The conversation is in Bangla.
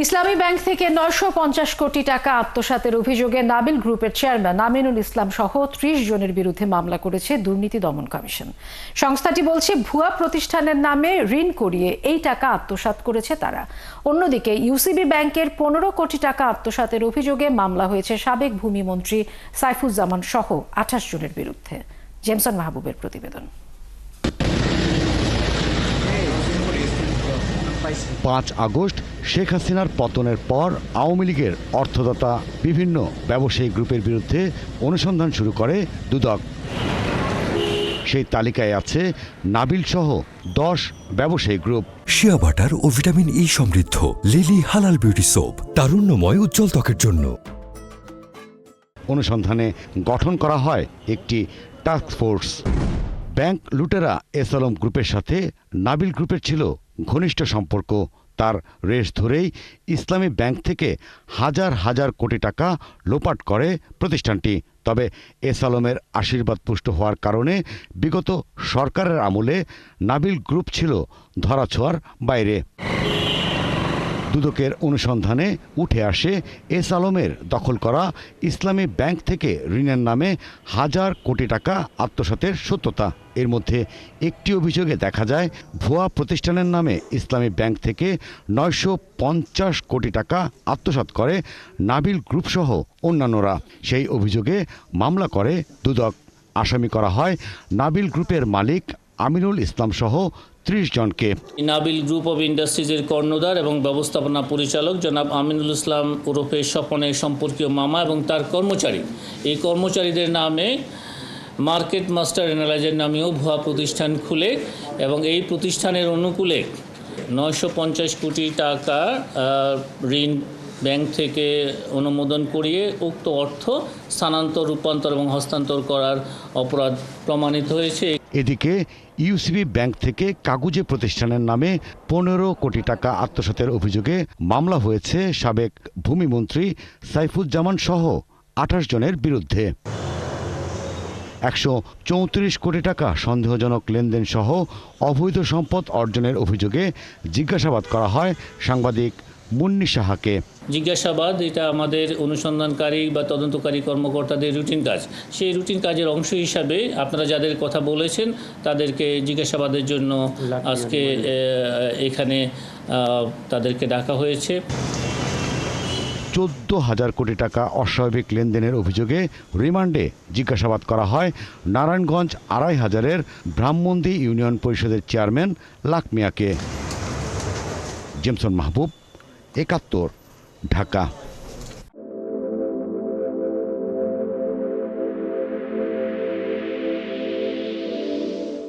ইসলামী ব্যাংক থেকে 950 কোটি টাকা আত্মসাতের অভিযোগে নাবিল গ্রুপের চেয়ারম্যান আমিনুল ইসলাম সহ 30 জনের বিরুদ্ধে মামলা করেছে দুর্নীতি দমন কমিশন। সংস্থাটি বলছে ভুয়া প্রতিষ্ঠানের নামে ঋণ করিয়ে এই টাকা আত্মসাৎ করেছে তারা। অন্যদিকে ইউসিবি ব্যাংকের 15 কোটি টাকা আত্মসাতের অভিযোগে মামলা হয়েছে সাবেক ভূমিমন্ত্রী সাইফুজ্জামান সহ 28 জনের বিরুদ্ধে। জেমসন মাহবুবের প্রতিবেদন। 5 আগস্ট শেখ হাসিনার পতনের পর আওয়ামী লীগের অর্থদাতা বিভিন্ন ব্যবসায়ী গ্রুপের বিরুদ্ধে অনুসন্ধান শুরু করে দুদক। সেই তালিকায় আছে নাবিল সহ 10 ব্যবসায়ী গ্রুপ। শিয়া বাটার ও ভিটামিন ই সমৃদ্ধ লিলি হালাল বিউটি সোপ, তারুণ্যময় উজ্জ্বল ত্বকের জন্য। অনুসন্ধানে গঠন করা হয় একটি টাস্ক ফোর্স। ব্যাংক লুটেরা এস আলম গ্রুপের সাথে নাবিল গ্রুপের ছিল ঘনিষ্ঠ সম্পর্ক। তার রেশ ধরেই ইসলামী ব্যাংক থেকে হাজার হাজার কোটি টাকা লোপাট করে প্রতিষ্ঠানটি। তবে এস আলমের আশীর্বাদ পুষ্ট হওয়ার কারণে বিগত সরকারের আমলে নাবিল গ্রুপ ছিল ধরাছোঁয়ার বাইরে। দুদকের অনুসন্ধানে উঠে আসে এস আলমের দখল করা ইসলামী ব্যাংক থেকে ঋণের নামে হাজার কোটি টাকা আত্মসাতের সত্যতা। এর মধ্যে একটি অভিযোগে দেখা যায় ভুয়া প্রতিষ্ঠানের নামে ইসলামী ব্যাংক থেকে 950 কোটি টাকা আত্মসাৎ করে নাবিল গ্রুপসহ অন্যান্যরা। সেই অভিযোগে মামলা করে দুদক। আসামি করা হয় নাবিল গ্রুপের মালিক আমিনুল ইসলাম সহ 30 জনকে। নাবিল গ্রুপ অব ইন্ডাস্ট্রিজের কর্ণধার এবং ব্যবস্থাপনা পরিচালক জনাব আমিনুল ইসলাম ওরফে স্বপনের সম্পর্কীয় মামা এবং তার কর্মচারী, এই কর্মচারীদের নামে মার্কেট মাস্টার অ্যানালাইজার নামেও ভুয়া প্রতিষ্ঠান খুলে এবং এই প্রতিষ্ঠানের অনুকূলে 950 কোটি টাকা ঋণ ব্যাংক থেকে অনুমোদন করিয়ে উক্ত অর্থ স্থানান্তর, রূপান্তর এবং হস্তান্তর করার অপরাধ প্রমাণিত হয়েছে। এদিকে ইউসিবি ব্যাংক থেকে কাগুজে প্রতিষ্ঠানের নামে 15 কোটি টাকা আত্মসাতের অভিযোগে মামলা হয়েছে সাবেক ভূমিমন্ত্রী সাইফুজ্জামান সহ 28 জনের বিরুদ্ধে। 134 কোটি টাকা সন্দেহজনক লেনদেন সহ অবৈধ সম্পদ অর্জনের অভিযোগে জিজ্ঞাসাবাদ করা হয় সাংবাদিক মুন্নি সাহাকে। জিজ্ঞাসাবাদ এটা আমাদের অনুসন্ধানকারী বা তদন্তকারী কর্মকর্তাদের রুটিন কাজ। সেই রুটিন কাজের অংশ হিসাবে আপনারা যাদের কথা বলেছেন তাদেরকে জিজ্ঞাসাবাদের জন্য আজকে এখানে তাদেরকে ডাকা হয়েছে। 14,000 কোটি টাকা অস্বাভাবিক লেনদেনের অভিযোগে রিমান্ডে জিজ্ঞাসাবাদ করা হয় নারায়ণগঞ্জ 2,500-এর ব্রাহ্মণদী ইউনিয়ন পরিষদের চেয়ারম্যান লাক মিয়াকে। জেমসন মাহবুব, 71, ঢাকা।